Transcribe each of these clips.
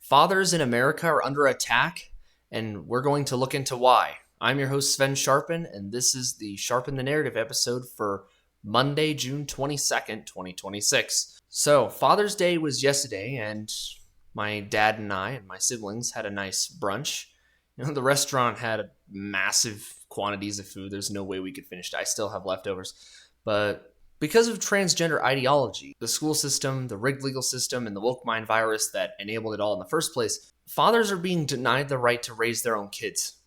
Fathers in America are under attack, and we're going to look into why. I'm your host, Sven Sharpen, and this is the Sharpen the Narrative episode for Monday, June 22nd, 2026. So, Father's Day was yesterday, and my dad and I and my siblings had a nice brunch. The restaurant had massive quantities of food. There's no way we could finish it. I still have leftovers. But because of transgender ideology, the school system, the rigged legal system, and the woke mind virus that enabled it all in the first place, fathers are being denied the right to raise their own kids.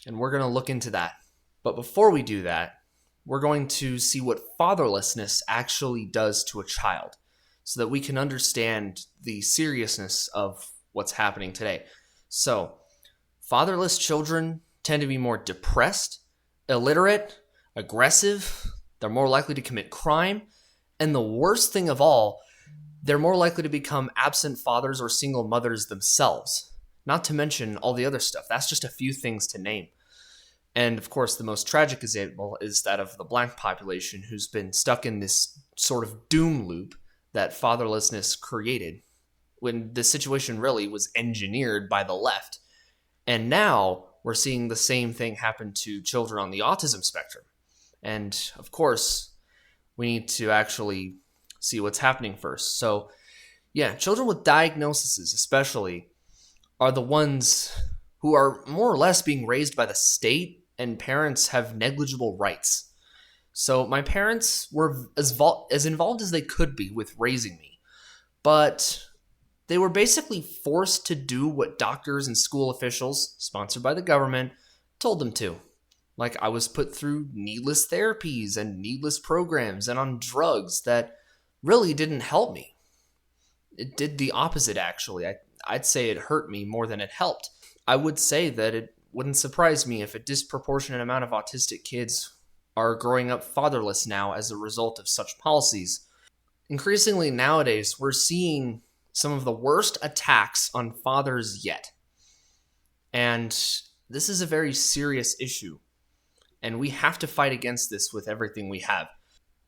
And we're going to look into that. But before we do that, we're going to see what fatherlessness actually does to a child so that we can understand the seriousness of what's happening today. So, fatherless children tend to be more depressed, illiterate, aggressive. They're more likely to commit crime. And the worst thing of all, they're more likely to become absent fathers or single mothers themselves. Not to mention all the other stuff. That's just a few things to name. And of course, the most tragic example is that of the black population who's been stuck in this sort of doom loop that fatherlessness created when the situation really was engineered by the left. And now we're seeing the same thing happen to children on the autism spectrum. And of course, we need to actually see what's happening first. So, children with diagnoses especially are the ones who are more or less being raised by the state, and parents have negligible rights. So my parents were as involved as they could be with raising me, but they were basically forced to do what doctors and school officials, sponsored by the government, told them to. Like, I was put through needless therapies and needless programs and on drugs that really didn't help me. It did the opposite, actually. I'd say it hurt me more than it helped. I would say that it wouldn't surprise me if a disproportionate amount of autistic kids are growing up fatherless now as a result of such policies. Increasingly nowadays, we're seeing some of the worst attacks on fathers yet. And this is a very serious issue. And we have to fight against this with everything we have.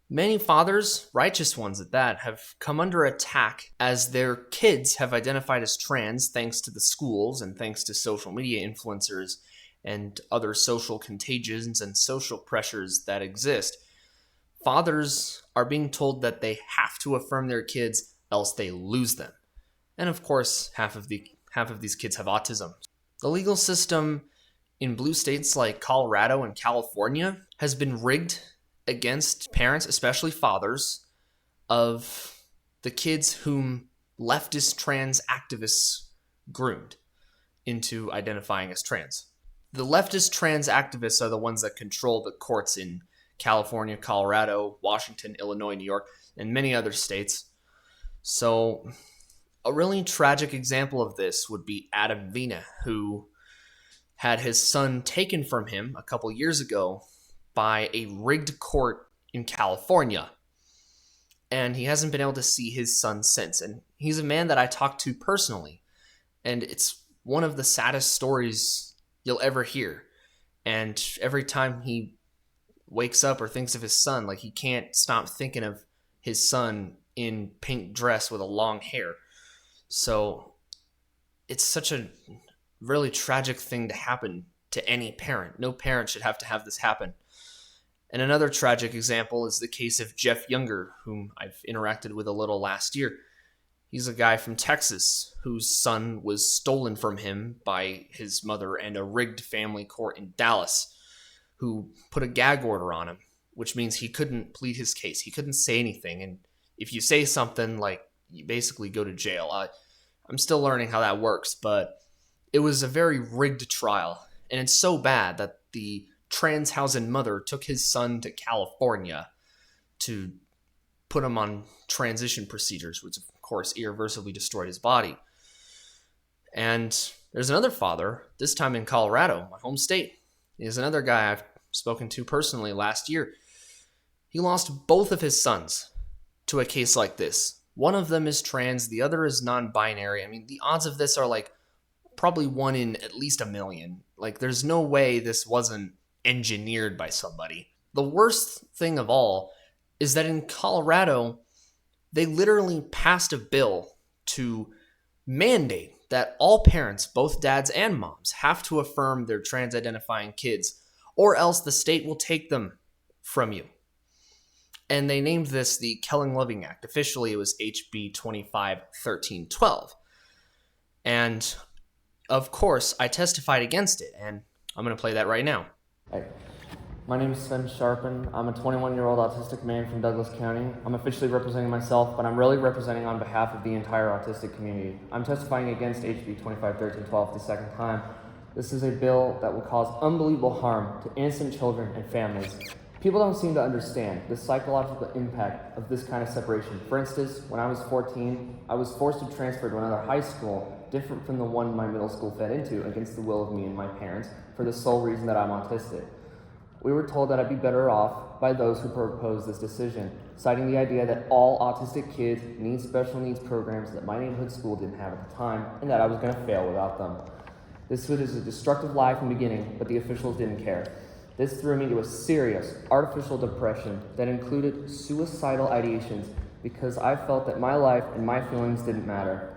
Many fathers, righteous ones at that, have come under attack as their kids have identified as trans thanks to the schools and thanks to social media influencers and other social contagions and social pressures that exist. Fathers are being told that they have to affirm their kids else they lose them. And of course, half of these kids have autism. The legal system in blue states like Colorado and California has been rigged against parents, especially fathers, of the kids whom leftist trans activists groomed into identifying as trans. The leftist trans activists are the ones that control the courts in California, Colorado, Washington, Illinois, New York, and many other states. So a really tragic example of this would be Adam Vina, who had his son taken from him a couple years ago by a rigged court in California. And he hasn't been able to see his son since. And he's a man that I talked to personally. And it's one of the saddest stories you'll ever hear. And every time he wakes up or thinks of his son, like, he can't stop thinking of his son in pink dress with a long hair. So it's such a really tragic thing to happen to any parent. No parent should have to have this happen. And another tragic example is the case of Jeff Younger, whom I've interacted with a little last year. He's a guy from Texas whose son was stolen from him by his mother and a rigged family court in Dallas, who put a gag order on him, which means he couldn't plead his case. He couldn't say anything. And if you say something, like, you basically go to jail. I'm still learning how that works, but it was a very rigged trial. And it's so bad that the Transhausen mother took his son to California to put him on transition procedures, which of course irreversibly destroyed his body. And there's another father, this time in Colorado, my home state. He's another guy I've spoken to personally last year. He lost both of his sons to a case like this. One of them is trans, the other is non-binary. I mean, the odds of this are like probably 1 in at least a million. Like, there's no way this wasn't engineered by somebody. The worst thing of all is that in Colorado, they literally passed a bill to mandate that all parents, both dads and moms, have to affirm their trans-identifying kids, or else the state will take them from you. And they named this the Kelling-Loving Act. Officially, it was HB 25-1312. And, of course, I testified against it, and I'm going to play that right now. Hey. My name is Sven Sharpen. I'm a 21-year-old autistic man from Douglas County. I'm officially representing myself, but I'm really representing on behalf of the entire autistic community. I'm testifying against HB 25-1312 the second time. This is a bill that will cause unbelievable harm to innocent children and families. People don't seem to understand the psychological impact of this kind of separation. For instance, when I was 14, I was forced to transfer to another high school, different from the one my middle school fed into, against the will of me and my parents, for the sole reason that I'm autistic. We were told that I'd be better off by those who proposed this decision, citing the idea that all autistic kids need special needs programs that my neighborhood school didn't have at the time, and that I was going to fail without them. This was a destructive lie from the beginning, but the officials didn't care. This threw me into a serious, artificial depression that included suicidal ideations because I felt that my life and my feelings didn't matter.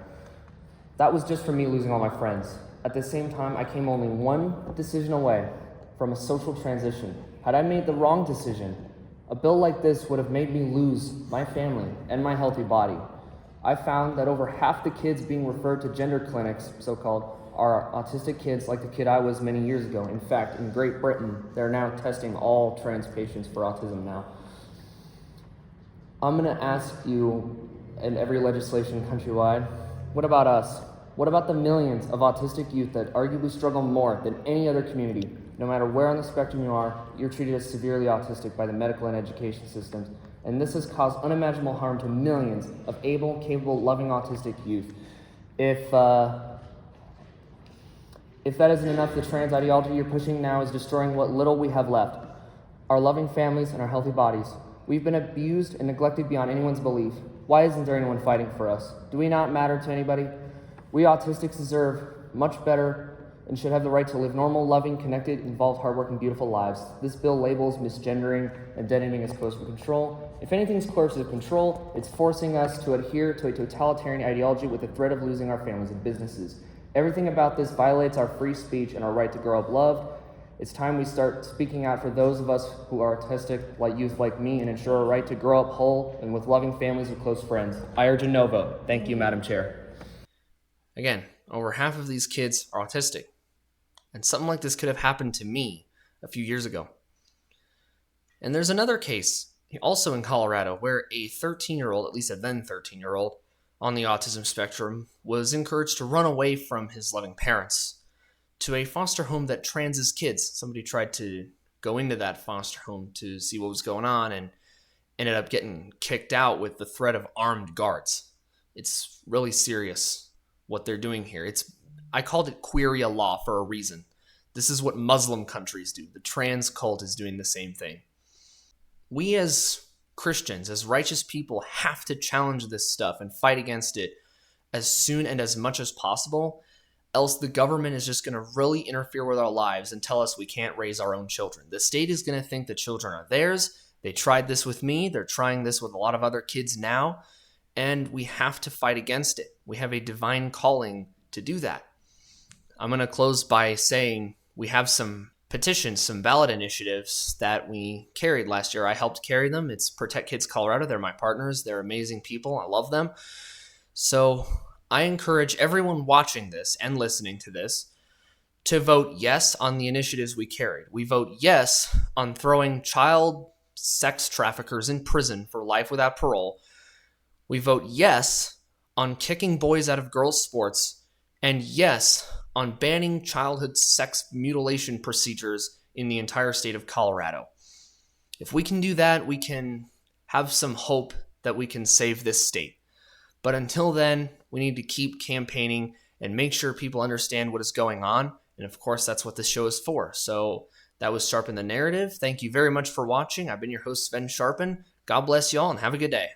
That was just from me losing all my friends. At the same time, I came only one decision away from a social transition. Had I made the wrong decision, a bill like this would have made me lose my family and my healthy body. I found that over half the kids being referred to gender clinics, so-called, are autistic kids like the kid I was many years ago. In fact, in Great Britain, they're now testing all trans patients for autism now. I'm gonna ask you, in every legislation countrywide, what about us? What about the millions of autistic youth that arguably struggle more than any other community? No matter where on the spectrum you are, you're treated as severely autistic by the medical and education systems. And this has caused unimaginable harm to millions of able, capable, loving autistic youth. If that isn't enough, the trans ideology you're pushing now is destroying what little we have left. Our loving families and our healthy bodies. We've been abused and neglected beyond anyone's belief. Why isn't there anyone fighting for us? Do we not matter to anybody? We autistics deserve much better and should have the right to live normal, loving, connected, involved, hardworking, beautiful lives. This bill labels misgendering and deadening as coercive control. If anything's coercive control, it's forcing us to adhere to a totalitarian ideology with the threat of losing our families and businesses. Everything about this violates our free speech and our right to grow up loved. It's time we start speaking out for those of us who are autistic, like youth like me, and ensure our right to grow up whole and with loving families and close friends. I urge a no vote. Thank you, Madam Chair. Again, over half of these kids are autistic. And something like this could have happened to me a few years ago. And there's another case, also in Colorado, where a 13-year-old, at least a then 13-year-old, on the autism spectrum, was encouraged to run away from his loving parents to a foster home that transes kids. Somebody tried to go into that foster home to see what was going on and ended up getting kicked out with the threat of armed guards. It's really serious what they're doing here. I called it queeria law for a reason. This is what Muslim countries do. The trans cult is doing the same thing. We as Christians, as righteous people, have to challenge this stuff and fight against it as soon and as much as possible, else the government is just going to really interfere with our lives and tell us we can't raise our own children. The state is going to think the children are theirs. They tried this with me. They're trying this with a lot of other kids now, and we have to fight against it. We have a divine calling to do that. I'm going to close by saying we have some petitions, some ballot initiatives that we carried last year. I helped carry them. It's Protect Kids Colorado. They're my partners. They're amazing people. I love them. So I encourage everyone watching this and listening to this to vote yes on the initiatives we carried. We vote yes on throwing child sex traffickers in prison for life without parole. We vote yes on kicking boys out of girls' sports, and yes on banning childhood sex mutilation procedures in the entire state of Colorado. If we can do that, we can have some hope that we can save this state. But until then, we need to keep campaigning and make sure people understand what is going on. And of course, that's what this show is for. So that was Sharpen the Narrative. Thank you very much for watching. I've been your host, Sven Sharpen. God bless y'all and have a good day.